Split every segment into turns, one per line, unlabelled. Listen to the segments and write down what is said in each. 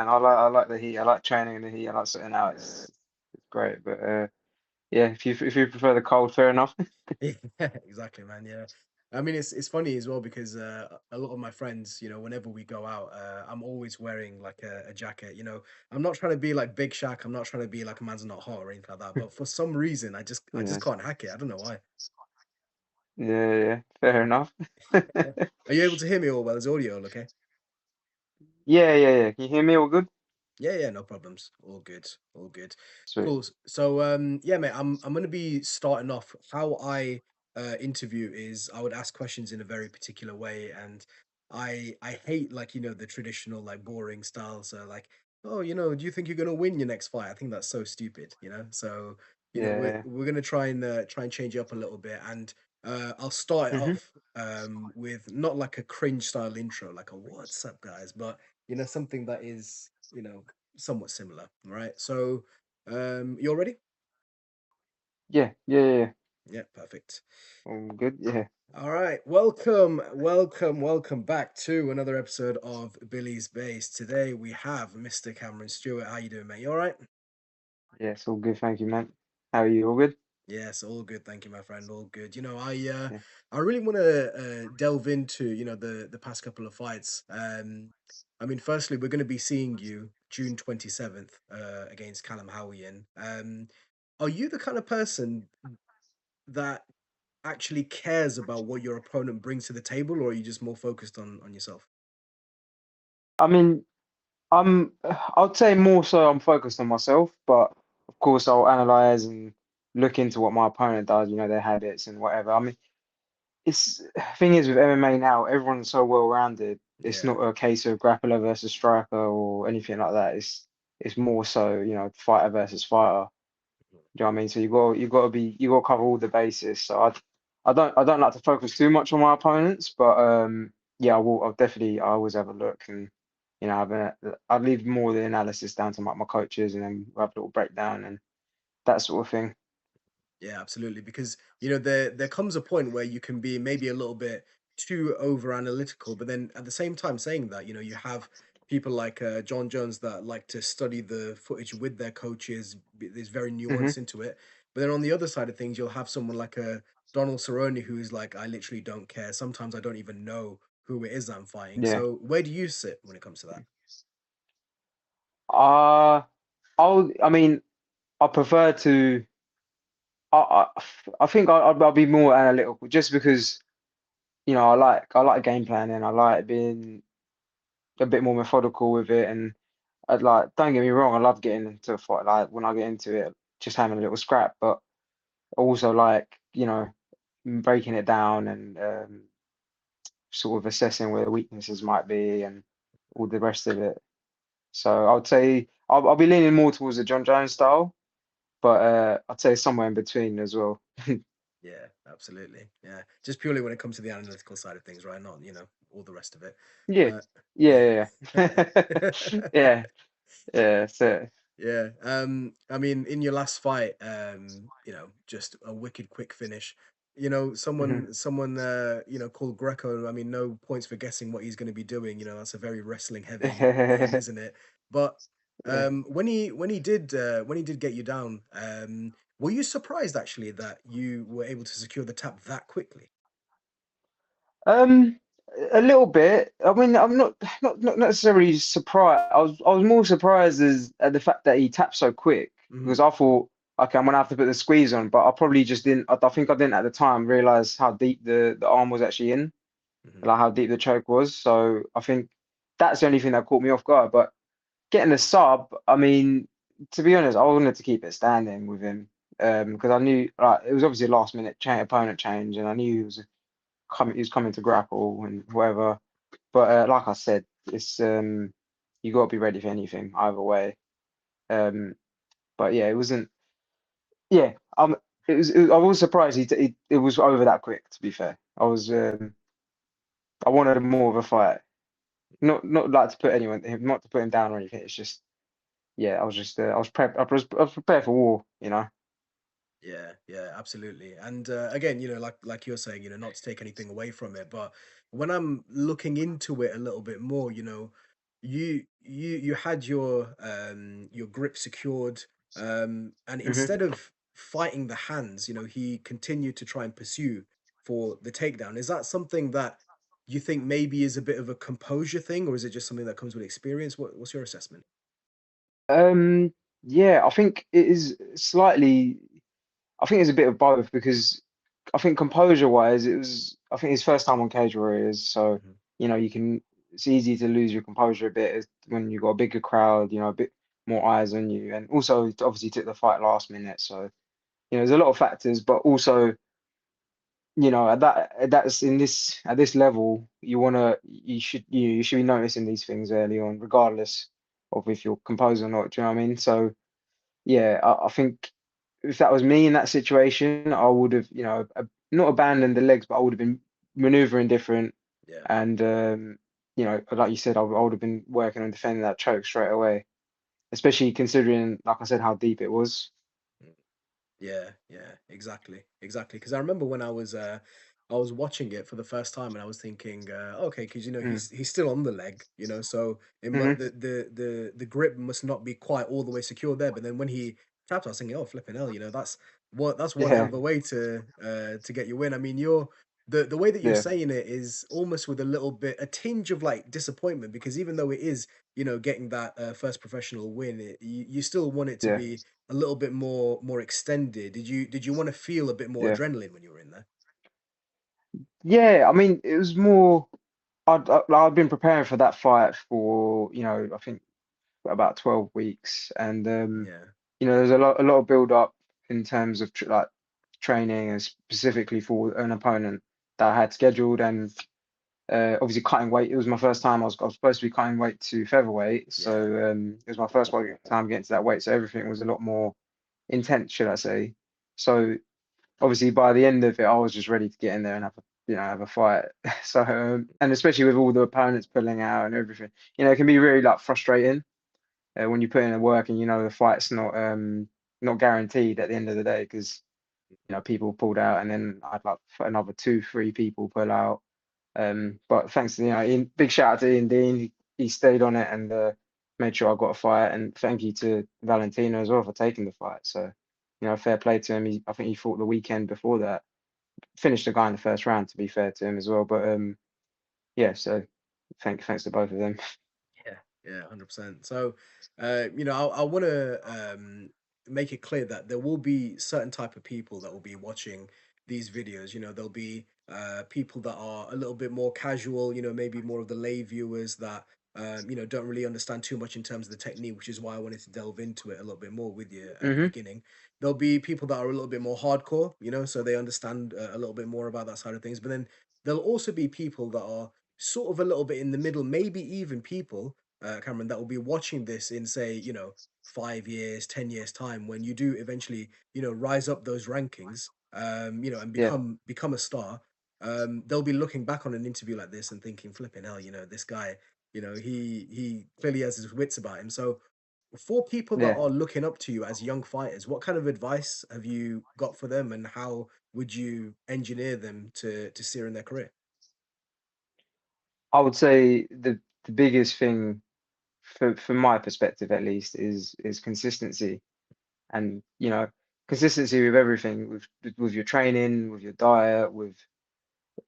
And I like the heat. I like training in the heat. I like sitting out. It's great. But yeah, if you prefer the cold, fair enough.
Yeah, exactly, man. Yeah. I mean, it's funny as well because a lot of my friends, whenever we go out, I'm always wearing like a jacket. I'm not trying to be like Big Shaq. I'm not trying to be like a man's not hot or anything like that. But for some reason, I just
Yes.
can't hack it. I don't know why.
Yeah, yeah, fair enough.
Yeah. Are you able to hear me all well? Is audio okay?
Yeah, yeah, yeah. Can you hear me all good?
Yeah, yeah, no problems. All good, all good.
Sweet.
Cool. So, yeah, mate, I'm gonna be starting off. How I interview is I would ask questions in a very particular way, and I hate like the traditional like boring style. So like, oh, do you think you're gonna win your next fight? I think that's so stupid. So we're
Yeah,
we're gonna try and change it up a little bit, and I'll start it
yeah.
off with not like a cringe style intro, like a "What's up, guys," but something that is somewhat similar, right? So, you're ready?
Yeah, yeah, yeah, yeah.
Yeah, perfect.
All good. Yeah.
All right, welcome back to another episode of Billy's Base. Today we have Mr. Cameron Stewart. How you doing, mate? You all right?
Yeah, it's all good. Thank you, man. How are you? All good?
Yes, all good. Thank you, my friend. All good.
Yeah.
I really want to delve into the past couple of fights. I mean, firstly, we're going to be seeing you June 27th against Callum Howian. Are you the kind of person that actually cares about what your opponent brings to the table, or are you just more focused on yourself?
I mean, I'm. I'd say more so. I'm focused on myself, but of course, I'll analyze and look into what my opponent does. Their habits and whatever. I mean, it's thing is with MMA now, everyone's so well rounded. It's
Yeah.
not a case of grappler versus striker or anything like that. It's more so, fighter versus fighter. Do you know what I mean? So you got to cover all the bases. So I don't like to focus too much on my opponents, but yeah, I always have a look and I leave more of the analysis down to my coaches and then we'll have a little breakdown and that sort of thing.
Yeah, absolutely. Because there comes a point where you can be maybe a little bit too over analytical, but then at the same time saying that, you have people like John Jones that like to study the footage with their coaches. There's very
Hmm.
nuance into it. But then on the other side of things, you'll have someone like a Donald Cerrone who's like, I literally don't care. Sometimes I don't even know who it is I'm fighting.
Yeah.
So where do you sit when it comes to that?
Uh I mean, I prefer to. I think I'll be more analytical just because I like game planning. I like being a bit more methodical with it, and I'd like. Don't get me wrong, I love getting into a fight. Like when I get into it, just having a little scrap, but also like breaking it down and sort of assessing where the weaknesses might be and all the rest of it. So I would say I'll be leaning more towards the John Jones style, but I'd say somewhere in between as well.
Yeah, absolutely. Yeah. Just purely when it comes to the analytical side of things, right? Not, all the rest of it.
Yeah,
Uh,
yeah,
yeah.
yeah, yeah, yeah, yeah. So,
Yeah. I mean, in your last fight, just a wicked quick finish.
mhm.
Someone called Greco. I mean, no points for guessing what he's going to be doing. That's a very wrestling heavy name, isn't it? But
Yeah.
when he did get you down, were you surprised actually that you were able to secure the tap that quickly?
Um, a little bit. I mean, I'm not necessarily surprised. I was more surprised at the fact that he tapped so quick
Hmm.
because I thought, okay, I'm gonna have to put the squeeze on, but I probably just didn't. I think I didn't at the time realize how deep the arm was actually in,
Hmm.
like how deep the choke was. So I think that's the only thing that caught me off guard. But getting the sub, I mean, to be honest, I wanted to keep it standing with him because I knew like it was obviously a last minute opponent change, and I knew he was coming to grapple and whatever. But like I said, it's you got to be ready for anything either way. Um, but yeah, it wasn't. Yeah, I was surprised it was over that quick. To be fair, I wanted more of a fight. Not like to put not to put him down or anything. It's just yeah, I was prepared for war.
Yeah, yeah, absolutely. And again, like you're saying, not to take anything away from it, but when I'm looking into it a little bit more, you had your grip secured, and
Hmm.
instead of fighting the hands, he continued to try and pursue for the takedown. Is that something that you think maybe is a bit of a composure thing, or is it just something that comes with experience? What's your assessment?
Um, yeah, I think it is slightly. I think it's a bit of both because I think composure wise, I think his first time on Cage Warriors, so
Mhm.
you can. It's easy to lose your composure a bit when you've got a bigger crowd, a bit more eyes on you, and also obviously took the fight last minute, so there's a lot of factors, but also that's in this at this level, you should be noticing these things early on, regardless of if you're composed or not. Do you know what I mean? So yeah, I think if that was me in that situation, I would have, not abandoned the legs, but I would have been maneuvering different.
Yeah.
And, like you said, I would have been working on defending that choke straight away, especially considering, like I said, how deep it was.
Yeah, yeah, exactly, exactly. Because I remember when I was watching it for the first time, and I was thinking, okay, because
Mm.
he's still on the leg, so
Hmm.
the grip must not be quite all the way secure there. But then when he tapped, I was thinking, oh, flipping hell, that's one hell
Yeah,
of a way to get your win. I mean, the way that you're
yeah,
saying it is almost with a little bit a tinge of like disappointment, because even though it is getting that first professional win, you still want it to
yeah,
be a little bit more extended. Did you want to feel a bit more
yeah.
adrenaline when you were in there?
Yeah, I mean, it was more. I'd been preparing for that fight for, I think about 12 weeks, and
Yeah,
there's a lot of build up in terms of like training, and specifically for an opponent that I had scheduled, and obviously cutting weight. It was my first time. I was supposed to be cutting weight to featherweight,
yeah,
so it was my first time getting to that weight, so everything was a lot more intense, should I say. So obviously by the end of it, I was just ready to get in there and have a fight. So and especially with all the opponents pulling out and everything, it can be really like frustrating when you put in the work and the fight's not guaranteed at the end of the day because people pulled out and then I'd like another two, three people pull out. But thanks to Ian, big shout out to Ian Dean. He stayed on it and made sure I got a fight. And thank you to Valentino as well for taking the fight. So fair play to him. I think he fought the weekend before that. Finished the guy in the first round, to be fair to him as well. But yeah, so thanks to both of them.
yeah, yeah, 100%. So, I want to make it clear that there will be certain type of people that will be watching these videos. There'll be people that are a little bit more casual. Maybe more of the lay viewers that don't really understand too much in terms of the technique, which is why I wanted to delve into it a little bit more with you at the
Hmm.
beginning. There'll be people that are a little bit more hardcore, so they understand a little bit more about that side of things. But then there'll also be people that are sort of a little bit in the middle, maybe even people, Cameron, that will be watching this in, say, 5 years, 10 years time, when you do eventually, rise up those rankings, and
Yeah,
become a star. They'll be looking back on an interview like this and thinking, flipping hell, this guy, he clearly has his wits about him. So for people that
yeah.
are looking up to you as young fighters, what kind of advice have you got for them, and how would you engineer them to steer in their career?
I would say the biggest thing from my perspective at least is consistency and consistency with everything with your training, with your diet, with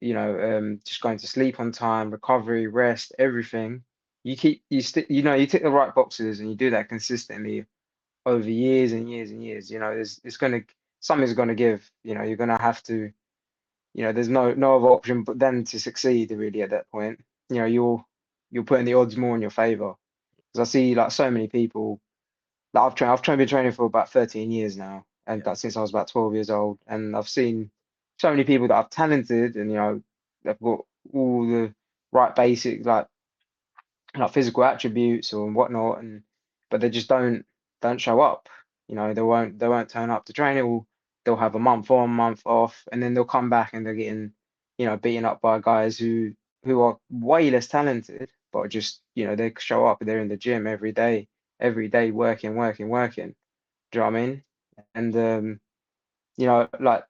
just going to sleep on time, recovery, rest, everything. You tick the right boxes and you do that consistently over years and years and years. Something's gonna give. You're gonna have to. There's no other option but then to succeed really at that point. You're putting the odds more in your favor. Because I see like so many people like been training for about 13 years now, and
Yeah,
that since I was about 12 years old, and I've seen so many people that are talented and they've got all the right basic like physical attributes or whatnot, and but they just don't show up. They won't turn up to training. They'll have a month on, month off, and then they'll come back and they're getting beaten up by guys who are way less talented, but just they show up. They're in the gym every day working, working, working. Do you know what I mean? And like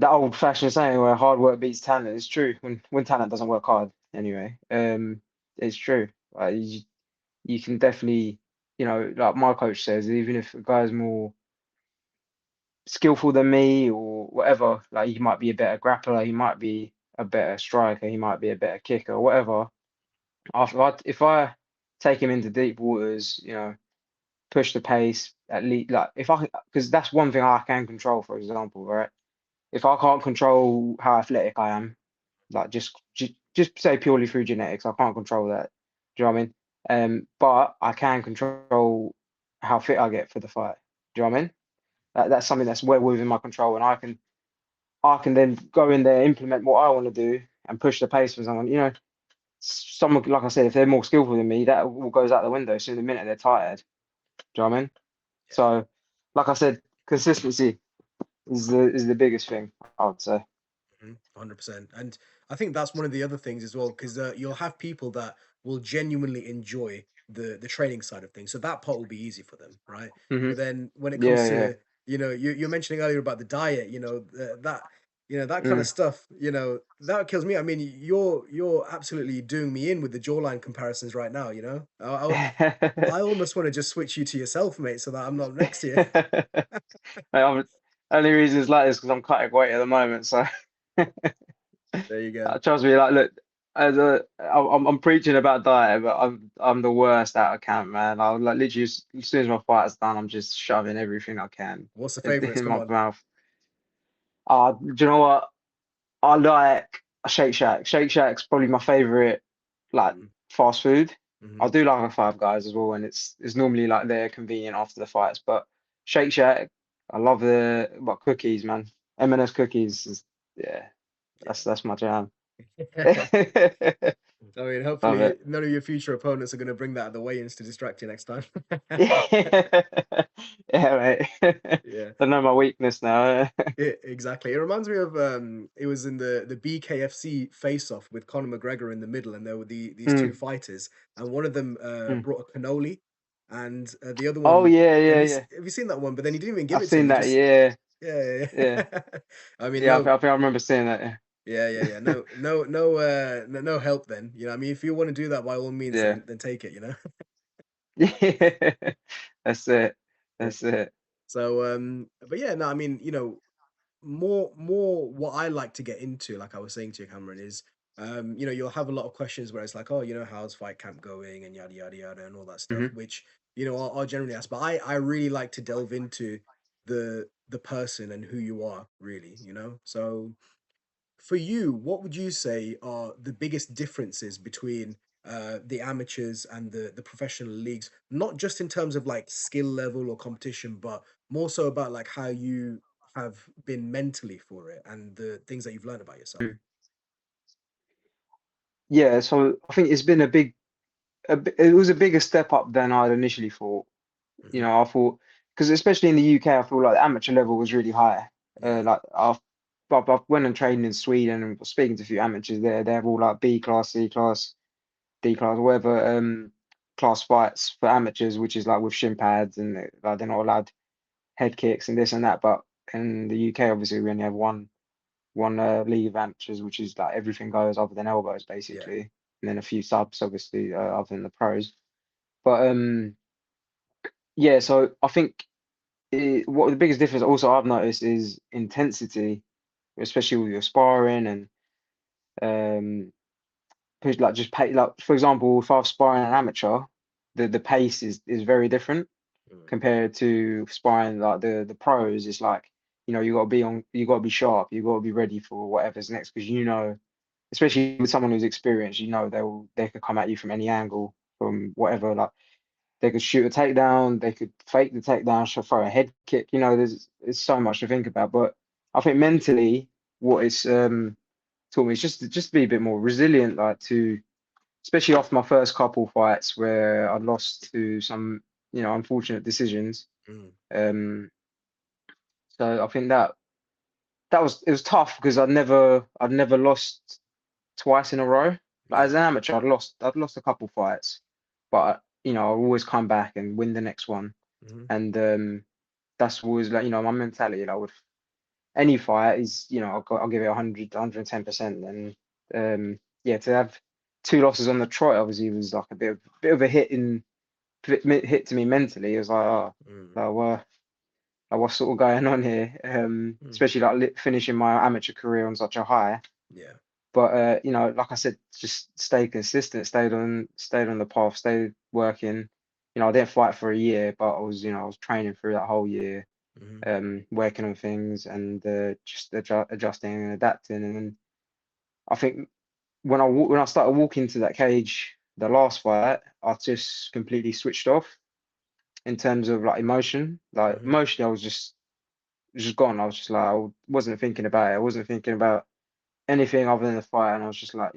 that old fashioned saying where hard work beats talent is true when talent doesn't work hard anyway. It's true. You can definitely, like my coach says, even if a guy's more skillful than me or whatever, like he might be a better grappler, he might be a better striker, he might be a better kicker, whatever. If I take him into deep waters, push the pace at least, like if I, because that's one thing I can control, for example, right? If I can't control how athletic I am, like just say purely through genetics, I can't control that. Do you know what I mean? But I can control how fit I get for the fight. Do you know what I mean? That's something that's well within my control, and I can then go in there, implement what I want to do, and push the pace for someone. Someone like I said, if they're more skillful than me, that all goes out the window. So in the minute they're tired. Do you know what I mean?
Yeah.
So, like I said, consistency is the biggest thing, I would say.
100%. And I think that's one of the other things as well, because you'll have people that will genuinely enjoy the training side of things. So that part will be easy for them, right?
Hmm.
But then when it comes
Yeah, yeah.
to, you're mentioning earlier about the diet, that kind of
Mm.
stuff, that kills me. I mean, you're absolutely doing me in with the jawline comparisons right now, you know? I almost want to just switch you to yourself, mate, so that I'm not next to you.
Only reasons like this because I'm cutting weight at the moment. So
There you go.
trust me, like, look, I'm preaching about diet, but I'm the worst out of camp, man. I like literally as soon as my fight's done, I'm just shoving everything I can
What's the
in,
favorites?
in
Come
my
on.
mouth. Do you know what? I like a Shake Shack. Shake Shack's probably my favorite, like
Mm-hmm.
fast food. I
Mm-hmm.
do like a Five Guys as well, and it's normally like they're convenient after the fights. But Shake Shack, I love the what cookies, man. M&S cookies is yeah, that's my jam.
I mean,
Love
hopefully
it.
none of your future opponents are going to bring that at the weigh-ins to distract you next time.
Yeah, mate.
Yeah,
I know my weakness now.
exactly. It reminds me of it was in the BKFC face-off with Conor McGregor in the middle, and there were these two
Mm,
fighters, and one of them
mm.
brought a cannoli, and the other
Oh
one.
yeah,
Have
yeah,
you
yeah.
have you seen that one? But then he didn't even give
I've
it to him.
seen
He
that.
just
Yeah,
yeah,
yeah,
yeah. I mean,
yeah. I,
no.
think- I think I remember seeing that.
Yeah. No help then. I mean, if you want to do that, by all means,
Yeah,
then take it.
yeah. That's it.
Yeah.
That's it.
So, but yeah, no, I mean, more what I like to get into, like I was saying to you, Cameron, is you'll have a lot of questions where it's like, oh, how's fight camp going and yada yada yada and all that stuff,
Hmm.
which are generally asked. But I really like to delve into the person and who you are, really. So for you, what would you say are the biggest differences between the amateurs and the professional leagues? Not just in terms of like skill level or competition, but more so about like how you have been mentally for it and the things that you've learned about yourself.
Yeah. So I think it's been it was a bigger step up than I'd initially thought.
Hmm.
I thought because especially in the UK, I feel like the amateur level was really high.
Yeah,
Like I went and trained in Sweden and was speaking to a few amateurs there. They're all like B class, C class, D class, whatever class fights for amateurs, which is like with shin pads and like they're not allowed head kicks and this and that. But in the UK, obviously, we only have one league of amateurs, which is like everything goes other than elbows,
yeah.
basically, and then a few subs, obviously, other than the pros. But yeah, so I think what the biggest difference also I've noticed is intensity, especially with your sparring and like just pay like for example, if I'm sparring an amateur, the pace is very different
Mm,
compared to sparring like the pros. It's like you gotta be sharp, you gotta be ready for whatever's next because especially with someone who's experienced, they could come at you from any angle, from whatever. Like they could shoot a takedown, they could fake the takedown, throw a head kick. There's so much to think about. But I think mentally, what it's taught me is just to be a bit more resilient, like especially after my first couple fights where I lost to some unfortunate decisions.
mm,
Um, so I think it was tough because I'd never lost twice in a row. Like
yeah.
as an amateur, I'd lost a couple fights, but I always come back and win the next one.
Hmm.
And that's always like my mentality. Like with any fight is I'll give it 100, 110%. And yeah, to have two losses on the trot obviously was like a bit of a hit to me mentally. It was like, oh,
Mm,
like, what's sort of going on here?
mm,
Especially like finishing my amateur career on such a high.
yeah.
But you know, like I said, just stay consistent, stayed on the path, stayed working. You know, I didn't fight for a year, but I was training through that whole year,
Hmm.
working on things and just adjusting and adapting. And then I think when I started walking to that cage, the last fight, I just completely switched off in terms of like emotion. Like
Hmm.
emotionally, I was just gone. I was just like I wasn't thinking about it. I wasn't thinking about anything other than the fight, and I was just like,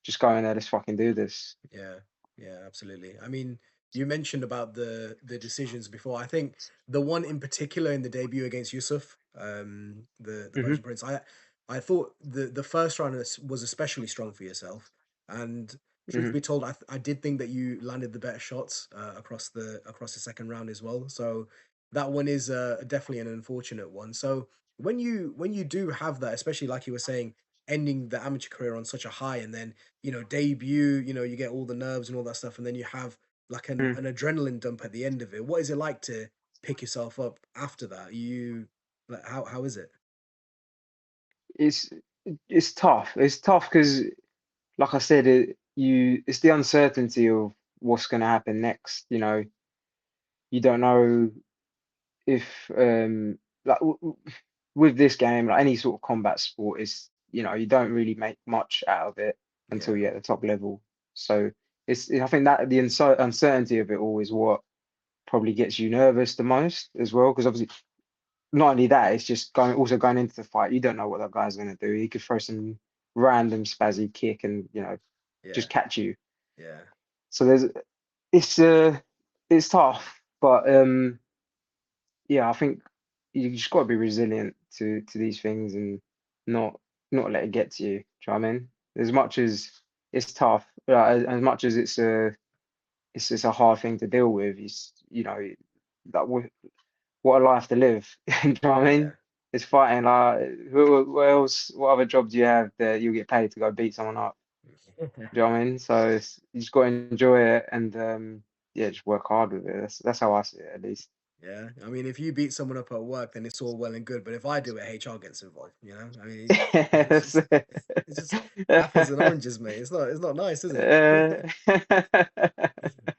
just go in there, let's fucking do this.
Yeah, yeah, absolutely. I mean, you mentioned about the decisions before. I think the one in particular in the debut against Yusuf, the
Hmm.
Belgian Prince, I thought the first round was especially strong for yourself. And truth
Hmm.
be told, I did think that you landed the better shots across the second round as well. So that one is definitely an unfortunate one. So when you do have that, especially like you were saying, ending the amateur career on such a high, and then debut, you get all the nerves and all that stuff, and then you have like an adrenaline dump at the end of it. What is it like to pick yourself up after that? You like how is it?
It's it's tough. It's tough because, like I said, it's the uncertainty of what's going to happen next. You don't know if like with this game, like any sort of combat sport, is you don't really make much out of it until
Yeah,
you're at the top level. So I think that the uncertainty of it all is what probably gets you nervous the most as well. Because obviously, not only that, it's just going into the fight. You don't know what that guy's going to do. He could throw some random spazzy kick and
yeah,
just catch you.
yeah,
So it's uh it's tough, but yeah, I think you just got to be resilient to these things and not not let it get to you. Do you know what I mean? As much as it's tough, as much as it's a hard thing to deal with, that what a life to live. Do you know what I
yeah.
mean? It's fighting. Like what else? What other job do you have that you get paid to go beat someone up? Do you know what I mean? So you just got to enjoy it and yeah, just work hard with it. That's how I see it, at least.
Yeah, I mean, if you beat someone up at work, then it's all well and good. But if I do it, HR gets involved. I mean, it's
Yes.
just it's just apples and oranges, mate. It's not nice, is it?
Uh,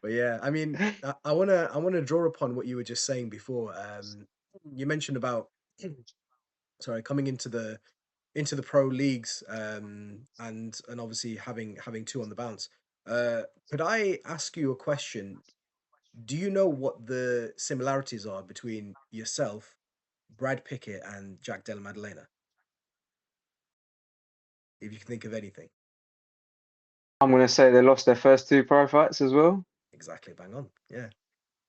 But yeah, I mean, I wanna draw upon what you were just saying before. You mentioned about sorry, coming into the pro leagues, and obviously having two on the bounce. Could I ask you a question? Do you know what the similarities are between yourself, Brad Pickett, and Jack Della Maddalena? If you can think of anything.
I'm gonna say they lost their first two pro fights as well.
Exactly, bang on. Yeah.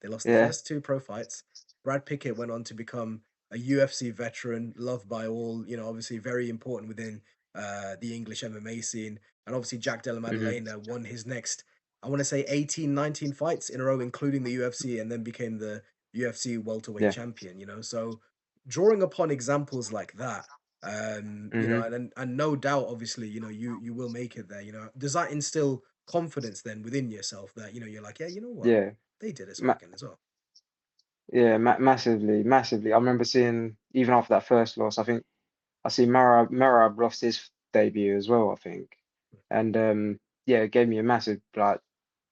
They lost the
Yeah.
first two pro fights. Brad Pickett went on to become a UFC veteran, loved by all, obviously very important within the English MMA scene. And obviously Jack Della
Hmm.
Maddalena won his next, I want to say 18, 19 fights in a row, including the UFC, and then became the UFC welterweight
Yeah.
champion. So drawing upon examples like that,
Hmm.
and no doubt, obviously, you will make it there. Does that instill confidence then within yourself that, you're like, yeah, you know what?
Yeah.
They did it, so I
Ma
can as well.
yeah. Massively, massively. I remember seeing even after that first loss. I think I see Marab lost his debut as well. I think, and yeah, it gave me a massive like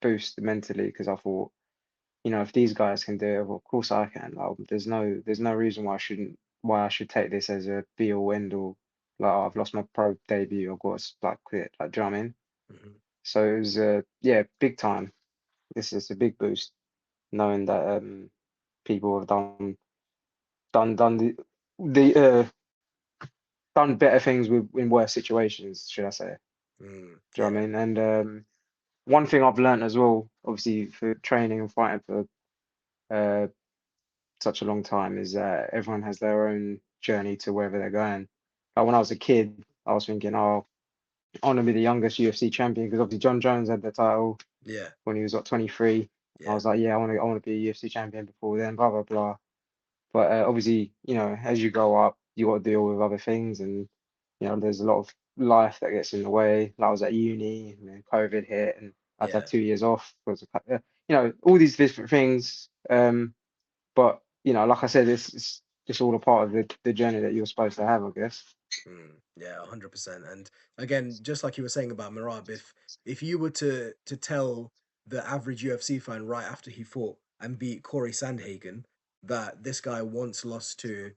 boost mentally because I thought, if these guys can do it, well, of course I can. Like, there's no reason why I should take this as a be all end all. Like, oh, I've lost my pro debut, I've got to like quit. Like, do you know what I mean?
Mhm.
So it was yeah, big time. This is a big boost knowing that people have done done better things in worse situations, should I say? Do you know what I
Yeah,
mean? And one thing I've learned as well, obviously for training and fighting for uh such a long time is that everyone has their own journey to wherever they're going. Like when I was a kid, I was thinking, oh, I want to be the youngest UFC champion because obviously John Jones had the title
yeah,
when he was like 23. I
yeah.
was like, yeah, I want to be a UFC champion before then, blah blah blah. But obviously, as you grow up, you got to deal with other things, and there's a lot of life that gets in the way. Like I was at uni and then COVID hit and I had to have
Yeah.
2 years off because of, all these different things. But like I said, it's just all a part of the journey that you're supposed to have, I guess.
Yeah, 100%. And again, just like you were saying about Marab, if you were to tell the average UFC fan right after he fought and beat Corey Sandhagen that this guy once lost to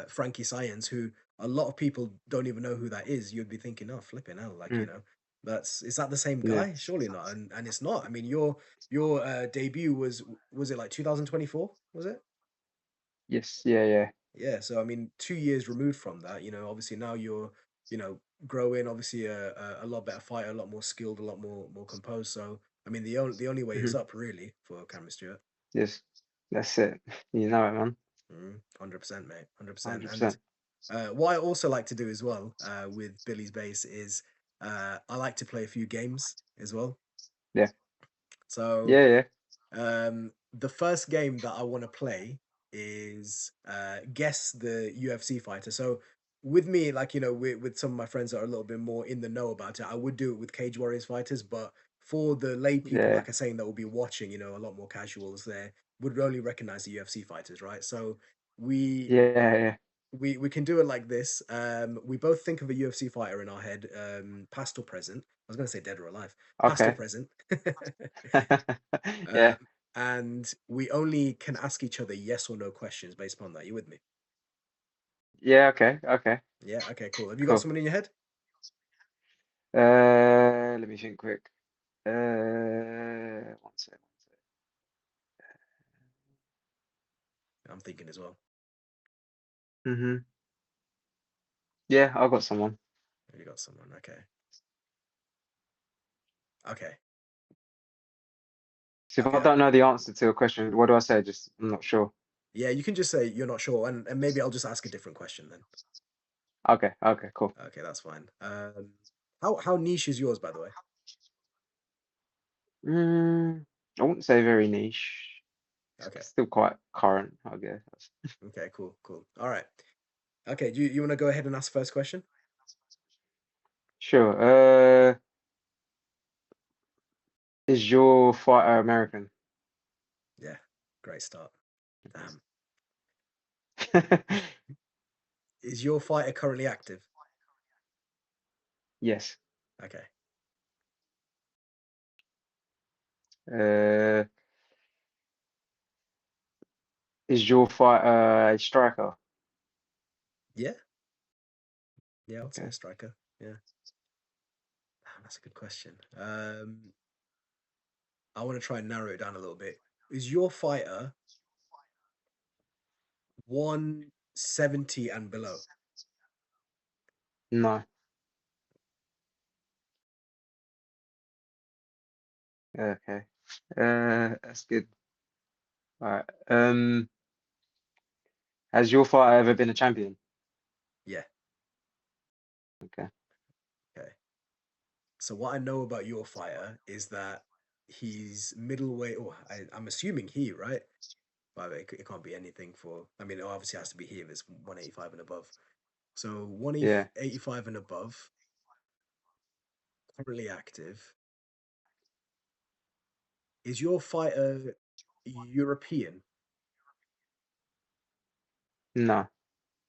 Frankie Science, who a lot of people don't even know who that is, you'd be thinking, oh, flipping hell, like
Mm,
that's is that the same
yeah.
guy? Surely not. And it's not. I mean, your debut was it like 2024? Was it?
Yes. Yeah. Yeah.
Yeah, so I mean, 2 years removed from that, obviously now you're, you know, growing, obviously a lot better fighter, a lot more skilled, a lot more composed. So I mean, the only way is
Hmm.
up really for Cameron Stewart.
Yes. That's it. You know it, man.
100%, mate, 100%. And
100%.
what I also like to do as well with Billy's Base is I like to play a few games as well.
Yeah.
So
Yeah. Yeah.
the first game that I want to play is guess the UFC fighter. So with me, like with some of my friends that are a little bit more in the know about it, I would do it with Cage Warriors fighters. But for the lay people,
Yeah.
like I saying, that will be watching, a lot more casuals there would only recognize the UFC fighters, right? So we
Yeah. Yeah.
we can do it like this. We both think of a UFC fighter in our head, past or present. I was going to say dead or alive, past or
Okay.
present.
Yeah.
And we only can ask each other yes or no questions based upon that. You with me?
Yeah. Okay. Okay.
Yeah. Okay. Cool. Have you got
Cool.
someone in your head?
Let me think quick. One sec.
I'm thinking as well.
Mm-hmm. Yeah, I got someone.
Have you got someone? Okay. Okay.
So if I
Okay.
don't know the answer to a question, what do I say? Just I'm not sure.
Yeah. You can just say you're not sure, and maybe I'll just ask a different question then.
Okay. Okay. Cool.
Okay, that's fine. How niche is yours, by the way?
Mm, I wouldn't say very niche.
Okay.
Still quite current, I guess.
Okay. Cool. Cool. All right. Okay. Do you want to go ahead and ask first question?
Sure. Is your fighter American?
Yeah. Great start. Damn. Is your fighter currently active?
Yes.
Okay.
Uh, is your fighter a striker?
Yeah. Yeah. I would say
Okay.
a striker. Yeah. Damn, that's a good question. I want to try and narrow it down a little bit. Is your fighter 170 and below?
No. Okay. That's good. All right. Has your fighter ever been a champion?
Yeah.
Okay.
Okay. So what I know about your fighter is that he's middleweight. Oh, I'm assuming he, right? But it can't be anything for. I mean, it obviously has to be he if it's 185 and above. So
Yeah.
185 and above, currently active. Is your fighter European?
No.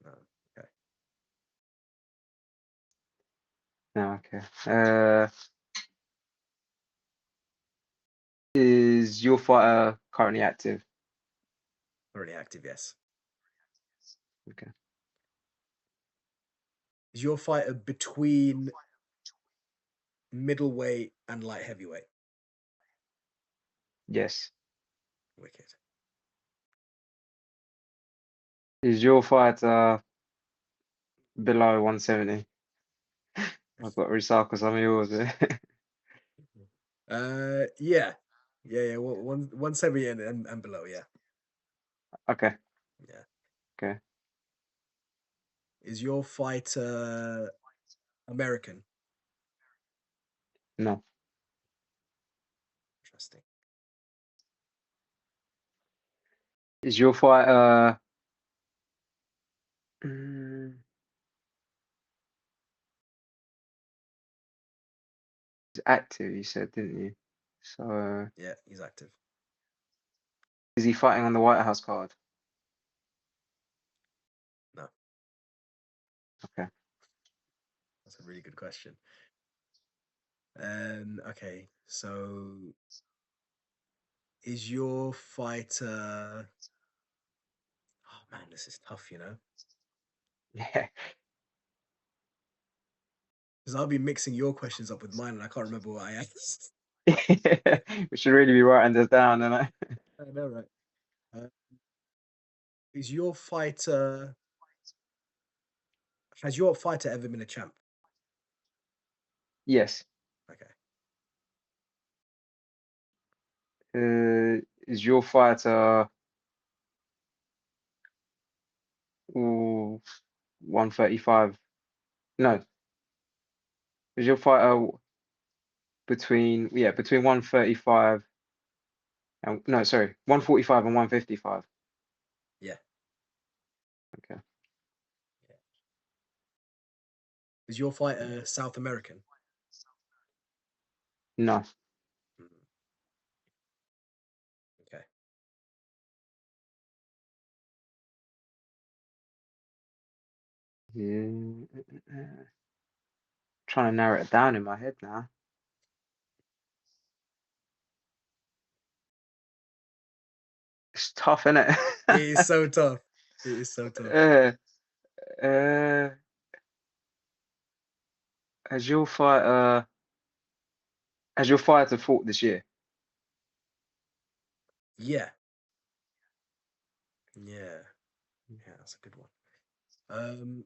No. Okay.
No. Okay. Is your fighter currently active?
Currently active, yes.
Okay.
Is your fighter between middleweight and light heavyweight?
Yes.
Wicked.
Is your fighter below 170? I've got to recycle some of yours.
Yeah, yeah. 170 and below. Yeah,
Okay.
yeah.
Okay.
Is your fighter American?
No.
Interesting.
Is your fighter mm, active, you said, didn't you? So
Yeah, he's active.
is he fighting on the White House card?
No,
Okay.
that's a really good question. Okay, so is your fighter? Oh man, this is tough, you know,
Yeah.
because I'll be mixing your questions up with mine, and I can't remember what I asked.
We should really be writing this down, and I
I know, right? Uh, is your fighter? Has your fighter ever been a champ?
yes.
Okay.
Is your fighter ooh, 135? No. Is your fighter between 135 and no, sorry, 145 and 155?
Yeah.
Okay.
Yeah. Is your fighter South American?
No.
Mhm. Okay.
Yeah. Trying to narrow it down in my head now. It's tough, isn't
It is
it?
so tough. It is so tough.
uh, uh, has your fighter fought this year?
Yeah. Yeah. Yeah, that's a good one. Um,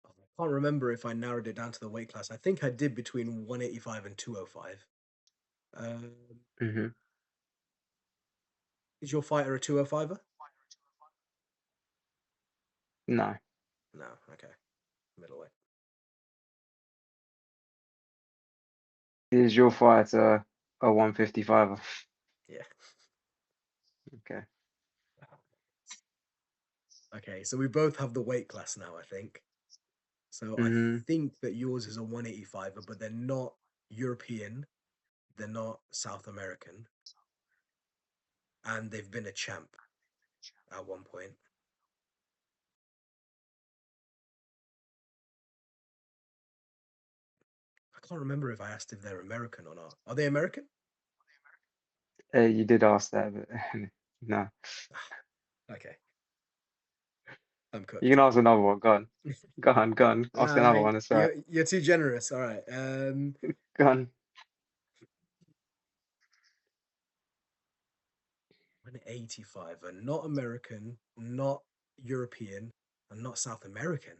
I can't remember if I narrowed it down to the weight class. I think I did between 185 and 205. Um,
Hmm.
is your fighter a 205er?
No.
No. Okay. Middleweight.
Is your fighter a 155?
Yeah.
Okay.
Okay. So we both have the weight class now, I think. So I
Hmm.
think that yours is a 185er, but they're not European, they're not South American, and they've been a champ at one point. I can't remember if I asked if they're American or not. Are they American?
You did ask that, but no.
Okay, I'm
You
cooked.
can ask another one. Go on. Go on. Go on. Ask another one. That's right.
You're too generous. All right.
Go on.
185 are not American, not European, and not South American.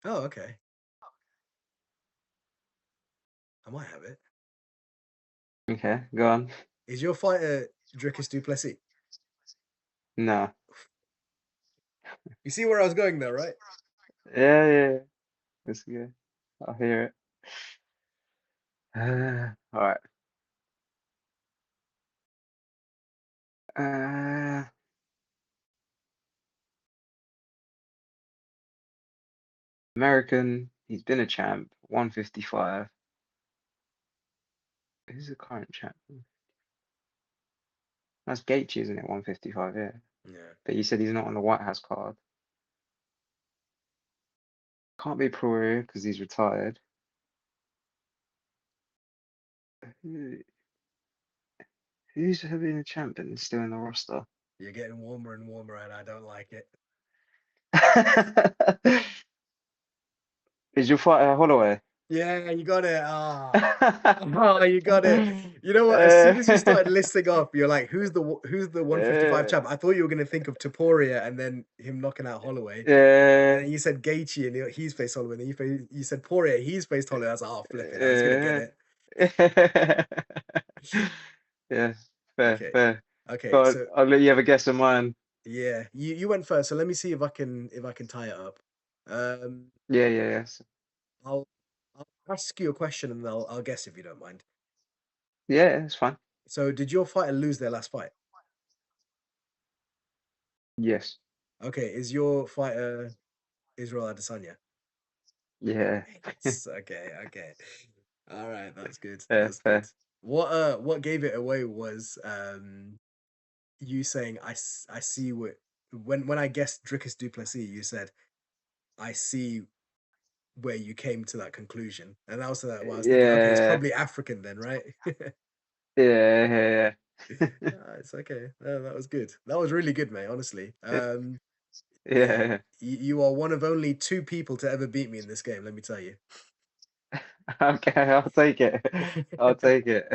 Oh, okay. I might have it.
Okay. Go on.
Is your fighter Dricus Duplessis?
No.
You see where I was going there, right?
Yeah, yeah. Let's go. I'll hear it. All right. Uh, American. He's been a champ. 155. Who's the current champ? That's Gaethje, isn't it? 155. Yeah.
Yeah.
But you said he's not on the White House card. Can't be Poirier because he's retired. Who, who's been a champion and still in the roster?
You're getting warmer and warmer, and I don't like it.
Is your fighter Holloway?
Yeah, you got it. Oh, you got it. You know what? As soon as you started
Uh,
listing off, you're like, who's the 155
uh,
champ? I thought you were gonna think of Taporia and then him knocking out Holloway. And
uh,
then you said Gaethje and he's faced Holloway. And then you said Poirier, he's faced Holloway. I was like, oh, flip it. I was gonna get
uh,
it.
yeah, fair,
Okay.
fair.
Okay.
But
So
I'll let you have a guess of mine.
yeah, you went first. So let me see if I can tie it up. Um,
Yeah, yeah, yeah.
I'll I'll ask you a question and I'll guess if you don't mind.
Yeah, it's fine.
So did your fighter lose their last fight?
Yes.
Okay, is your fighter Israel Adesanya?
Yeah.
Yes. Okay. Okay. All right. That's good.
Fair,
That's good.
fair.
What gave it away was you saying I see what when I guessed Dricus Duplessis, you said I see where you came to that conclusion, and that was what I was thinking. Okay, he's
Yeah.
probably African then, right?
Yeah, yeah, yeah.
It's okay. No, that was good. That was really good, mate. Honestly, yeah,
Yeah.
you are one of only two people to ever beat me in this game. Let me tell you.
Okay, I'll take it. I'll take it.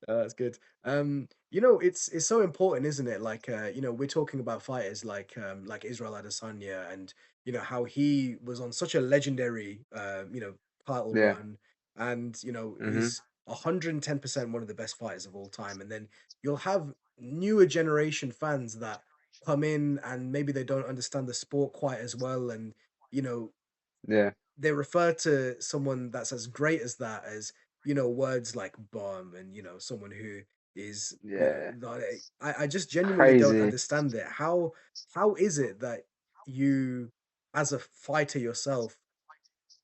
Oh, that's good. It's so important, isn't it? Like, we're talking about fighters like Israel Adesanya, and how he was on such a legendary, title
Yeah.
run, and
Hmm.
he's 110% one of the best fighters of all time. And then you'll have newer generation fans that come in, and maybe they don't understand the sport quite as well, and you know
Yeah.
they refer to someone that's as great as that as words like bomb, and someone who is
Yeah.
not I just genuinely don't
Crazy.
understand it. How is it that you, as a fighter yourself,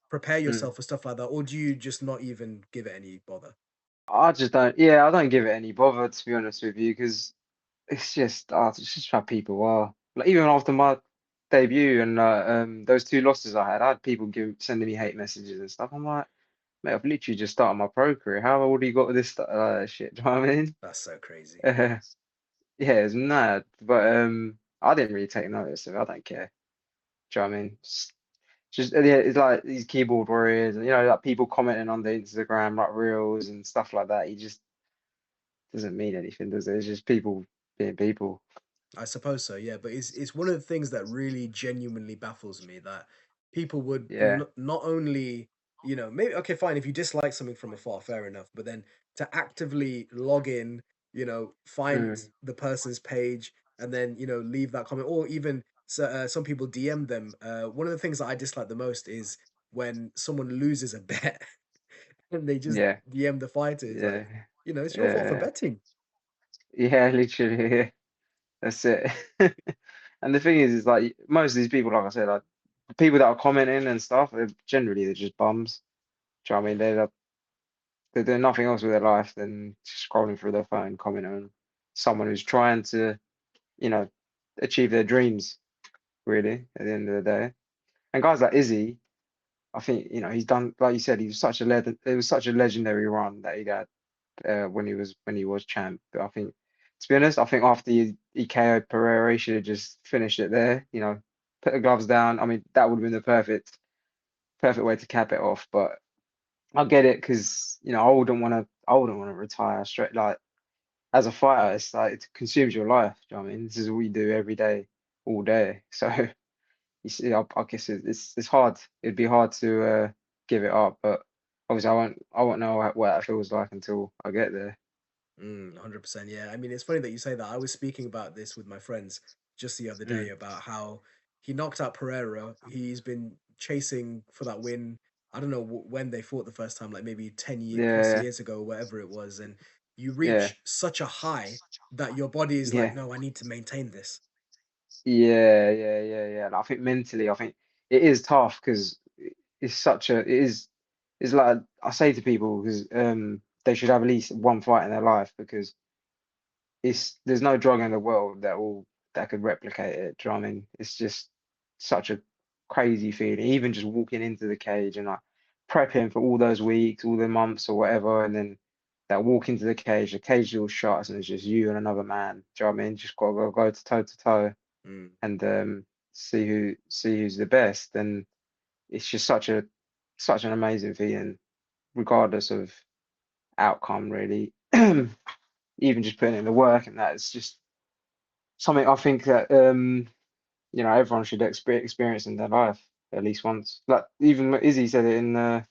prepare
Mm.
yourself for stuff like that, or do you just not even give it any bother?
I just don't, yeah, I don't give it any bother to be honest with you, because it's just how people are. Like even after my debut and those two losses I had people sending me hate messages and stuff. I'm like, mate, I've literally just started my pro career. How old you got with this shit? Do you know what I mean?
That's so crazy.
Uh, yeah, it's mad. But I didn't really take notice of it. I don't care. Do you know what I mean? Just yeah, it's like these keyboard warriors, and like people commenting on the Instagram like reels and stuff like that. He just doesn't mean anything, does it? It's just people being people.
I suppose so, yeah. But it's one of the things that really genuinely baffles me, that people would
Yeah.
not only, maybe okay, fine, if you dislike something from afar, fair enough. But then to actively log in, find
Mm,
the person's page, and then leave that comment, or even some people DM them. One of the things that I dislike the most is when someone loses a bet and they just
yeah.
DM the fighter. It's like,
Yeah.
it's your fault for
Yeah.
betting.
Yeah, literally. Yeah. That's it. And the thing is like most of these people, like I said, like the people that are commenting and stuff, they're just bums. Do you know what I mean? They're doing nothing else with their life than scrolling through their phone, commenting on someone who's trying to, you know, achieve their dreams, really, at the end of the day. And guys like Izzy, I think, he's done, like you said, he was such a it was such a legendary run that he had when he was champ. But I think, to be honest, I think after he KO'd Pereira, he should have just finished it there. Put the gloves down. I mean, that would have been the perfect way to cap it off. But I get it because I wouldn't want to retire straight. Like as a fighter, it's like it consumes your life. Do you know what I mean? This is what you do every day, all day. So you see, I guess it's hard. It'd be hard to give it up, but obviously I won't know what that feels like until I get there.
100%. Yeah. I mean, it's funny that you say that. I was speaking about this with my friends just the other day
Mm,
about how he knocked out Pereira. He's been chasing for that win. I don't know when they fought the first time, like maybe 10 plus
yeah,
years ago, whatever it was. And you
yeah,
reach such a high that your body is like,
yeah,
no, I need to maintain this.
yeah. And I think mentally, I think it is tough because it's like I say to people because they should have at least one fight in their life because there's no drug in the world that could replicate it. Do you know what I mean? It's just such a crazy feeling. Even just walking into the cage and like prepping for all those weeks, all the months or whatever, and then that walk into the cage door shuts and it's just you and another man. Do you know what I mean? Just gotta go to toe
Mm.
and see who's the best. And it's just such an amazing feeling, regardless of outcome, really. Even just putting in the work and that, it's just something I think that everyone should experience in their life at least once. Like even Izzy said it in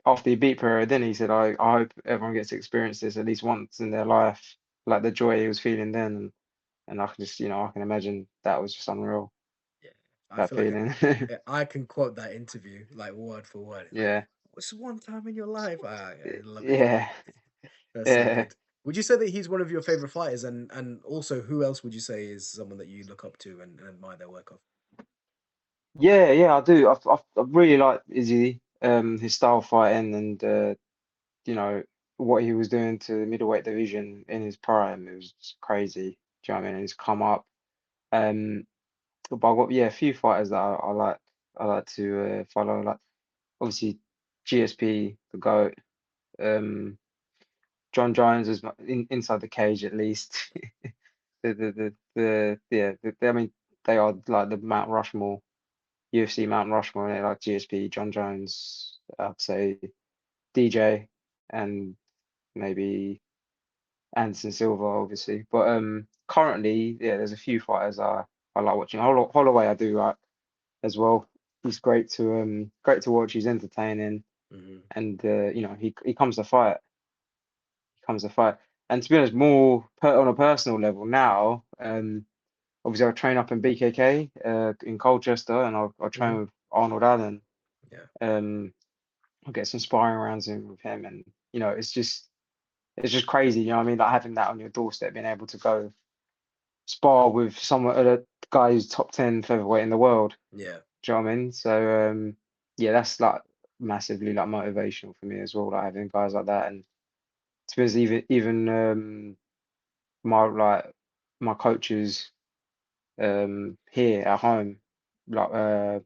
after he beat Pereira, then he said, I hope everyone gets to experience this at least once in their life, like the joy he was feeling then. And I can just, I can imagine that was just unreal,
Yeah. I
that
feel like
feeling.
I can quote that interview like word for word. Like,
Yeah.
what's one time in your life? I love it.
Yeah.
That's so
Yeah.
good. Would you say that he's one of your favorite fighters, and also who else would you say is someone that you look up to and admire their work of?
Yeah, yeah, I do. I really like Izzy, his style fighting and you know, what he was doing to the middleweight division in his prime. It was just crazy. Do you know what I mean? He's come up. Um, but I've got yeah, a few fighters that I like. I like to follow. Like obviously GSP, the GOAT. Um, John Jones is inside the cage at least. I mean, they are like the Mount Rushmore, UFC Mount Rushmore, and like GSP, John Jones, I'd say DJ, and maybe Anderson Silva, obviously. But currently, yeah, there's a few fighters I like watching. Holloway, I do like as well. He's great to watch. He's entertaining,
Hmm.
and he comes to fight. He comes to fight. And to be honest, more on a personal level now. Obviously, I train up in BKK in Colchester, and I train
Hmm.
with Arnold Allen.
Yeah,
Um, I get some sparring rounds in with him, and it's just crazy. You know what I mean? Like having that on your doorstep, being able to go spar with someone, a guy who's top 10 featherweight in the world.
yeah,
Do you know what I mean? So yeah, that's like massively like motivational for me as well. Like having guys like that, and to be honest, even my like my coaches here at home, like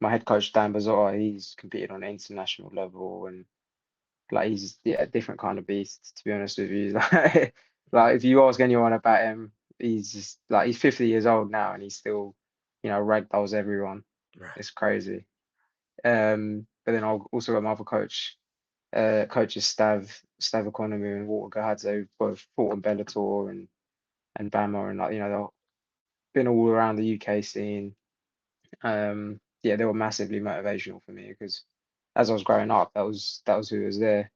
my head coach Dan Bazzotta, he's competed on an international level, and like he's yeah, a different kind of beast, to be honest with you. Like
hmm,
if you ask anyone about him, he's just like he's 50 years old now and he's still, ragdolls everyone.
right,
It's crazy. But then I'll also got my other coaches Stav Economy and Walter Gahadze, both fought in Bellator and Bama, and like they've been all around the UK scene. Yeah, they were massively motivational for me because as I was growing up, that was who was there,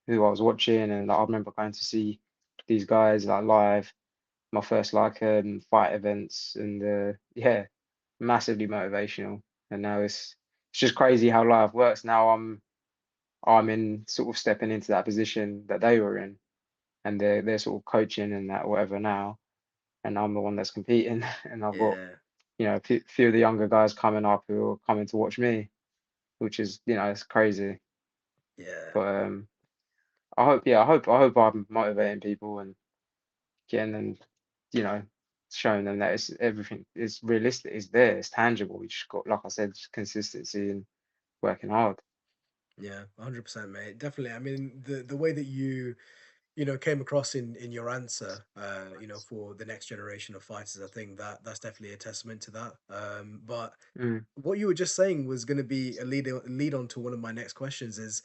who I was watching, and like, I remember going to see these guys like live, my first like fight events, and yeah, massively motivational. And now it's just crazy how life works. Now I'm in sort of stepping into that position that they were in, and they're sort of coaching and that whatever now, and I'm the one that's competing, and I've got
yeah,
a few of the younger guys coming up who are coming to watch me, which is it's crazy.
yeah,
But I hope I'm motivating people and getting them, you know, showing them that it's everything is realistic, it's there, it's tangible. You just got, like I said, just consistency and working hard.
yeah, 100%, mate. Definitely. I mean, the way that you came across in your answer, for the next generation of fighters, I think that that's definitely a testament to that. But
Mm,
what you were just saying was going to be a lead on to one of my next questions. Is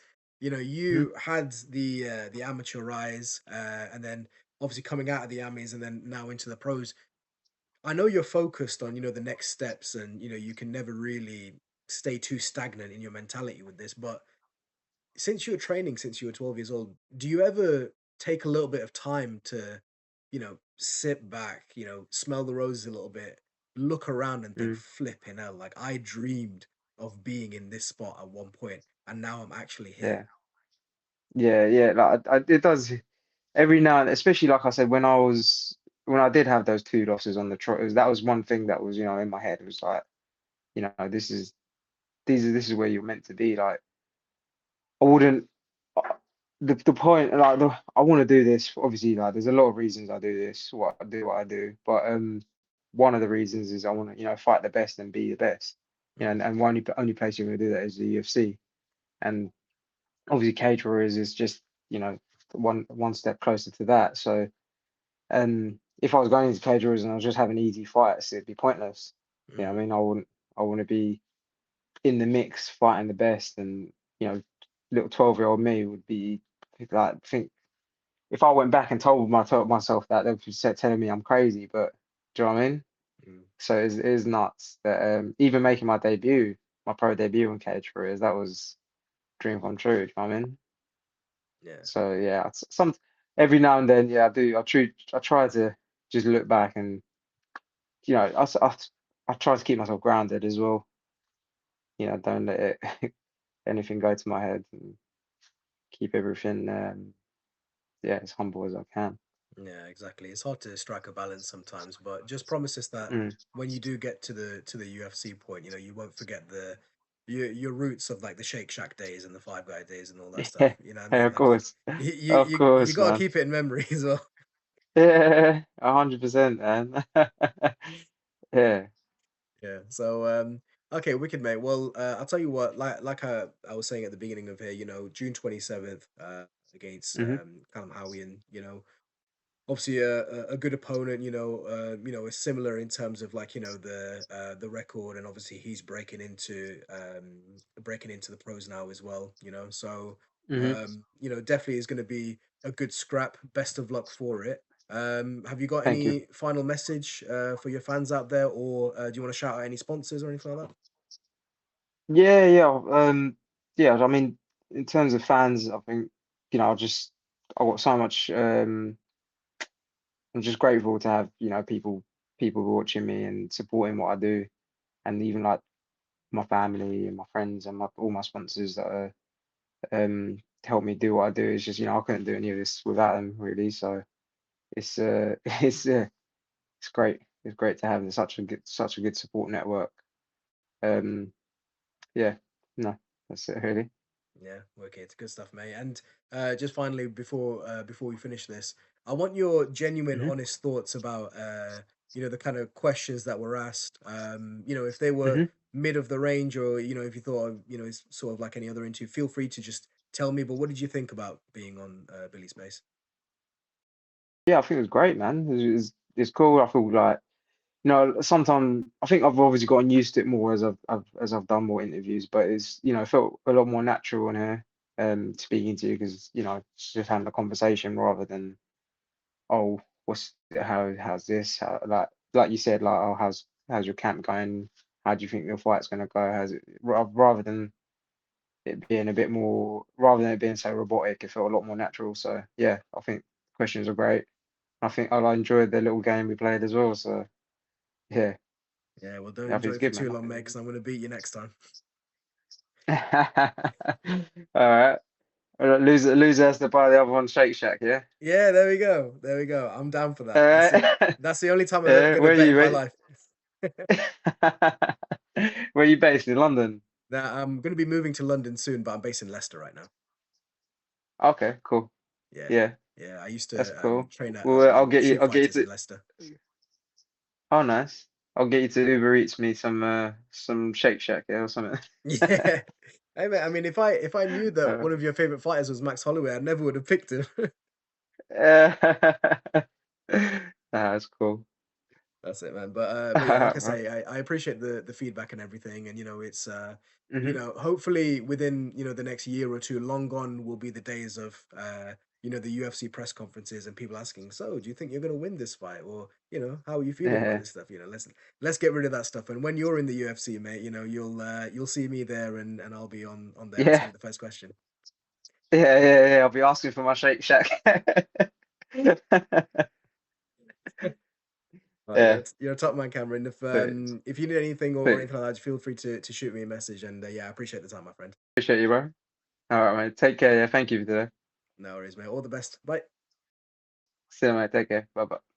mm,
you had the amateur rise, and then obviously coming out of the amis, and then now into the pros. I know you're focused on the next steps, and you can never really stay too stagnant in your mentality with this, but since you were training since you were 12 years old, do you ever take a little bit of time to, sit back, smell the roses a little bit, look around and think,
mm.
flipping hell, like I dreamed of being in this spot at one point and now I'm actually here.
Yeah, yeah. Like it does every now and especially like I said when I did have those two losses on the trot, that was one thing that was in my head. It was like this is where you're meant to be. Like I wouldn't. uh, the point, like I want to do this. Obviously, like there's a lot of reasons I do this, what I do. But one of the reasons is I want to, fight the best and be the best.
Mm,
And only place you're going to do that is the UFC. And obviously, Cage Warriors is just, one step closer to that. So, if I was going into Cage Warriors and I was just having easy fights, it'd be pointless. I
mm,
mean, I wouldn't. I want to be in the mix, fighting the best, and little 12-year-old me would be like think if I went back and told myself that, they'd be telling me I'm crazy. But do you know what I mean?
mm,
So it's nuts that even making my debut, my pro debut on Cage Warriors, that was a dream come true. Do you know what I mean?
yeah,
So yeah, some every now and then, yeah, I do. I try to just look back and I try to keep myself grounded as well. Don't let anything go to my head and keep everything. yeah, as humble as I can.
Yeah, exactly. It's hard to strike a balance sometimes, but just promise us that
Mm.
when you do get to the UFC point, you won't forget your roots of like the Shake Shack days and the Five Guy days and all that stuff.
Yeah,
You know what I
yeah,
mean?
of
Like
course, of
you
course,
got to
man.
keep it in memory as well.
Yeah, 100%, man. Yeah.
Yeah. So okay, wicked mate. Well, I'll tell you what, like I was saying at the beginning of here, June 27th, against
Hmm.
Callum Howian, obviously a good opponent, is similar in terms of like, the record, and obviously he's breaking into the pros now as well, So
Hmm.
definitely is going to be a good scrap. Best of luck for it. Have you got
Thank you.
any final message for your fans out there, or do you want to shout out any sponsors or anything like that?
Yeah, yeah. Yeah, I mean, in terms of fans, I think, I got so much, I'm just grateful to have, people watching me and supporting what I do, and even like my family and my friends and all my sponsors that are help me do what I do. It's just, I couldn't do any of this without them really. So it's it's great. It's great to have such a good support network. Um, yeah, no, that's it really.
Yeah, okay, it's good stuff, mate. And just finally, before we finish this, I want your genuine,
Hmm.
honest thoughts about the kind of questions that were asked. If they were
Hmm.
mid of the range, or if you thought it's sort of like any other interview, feel free to just tell me. But what did you think about being on Billy Space?
Yeah, I think it was great, man. It's cool. I feel like, sometimes I think I've obviously gotten used to it more as I've done more interviews, but it felt a lot more natural in here, speaking to you because, just having a conversation rather than, oh, how's this? Like you said, like, oh, how's your camp going? How do you think your fight's gonna go? How's it rather than it being a bit more, rather than it being so robotic, it felt a lot more natural. So yeah, I think questions are great. I think I enjoyed the little game we played as well. So yeah,
Yeah, well, don't
I think
enjoy
it's
it for
good,
too
man. I
long,
think
mate, because I'm going to beat you next time.
it's all right. Loser has to buy the other one Shake Shack, yeah?
Yeah, there we go. There we go. I'm down for
All
that.
right.
That's the only time I'm ever
Yeah,
going to bet in my
where
life.
where you based in London?
Now, I'm going to be moving to London soon, but I'm based in Leicester right now.
Okay, cool.
Yeah,
Yeah,
yeah. I used
that's
to
cool.
train at
Well,
shoot
I'll get
fighters
you
in
to.
Leicester.
Oh, nice. I'll get you to Uber Eats me some Shake Shack, yeah, or something.
Yeah. Hey, mate, I mean, if I knew that
Uh,
one of your favorite fighters was Max Holloway, I never would have picked him.
That's cool.
That's it, man. But yeah, like I say, I appreciate the feedback and everything, and it's
Hmm.
hopefully within the next year or two, long gone will be the days of the UFC press conferences and people asking, so do you think you're gonna win this fight, or how are you feeling about
Yeah,
this stuff? Let's get rid of that stuff. And when you're in the UFC, mate, you'll see me there, and I'll be on there asking
yeah,
you the first question.
yeah. I'll be asking for my Shake Shack. Yeah,
You're a top man, Cameron. If
but
um if you need anything or
but
anything like that, just feel free to shoot me a message. And yeah, I appreciate the time, my friend.
appreciate you, bro. All right, mate. Take care. Yeah, thank you for today.
No worries, mate. All the best. Bye.
See you, mate. Take care. Bye bye.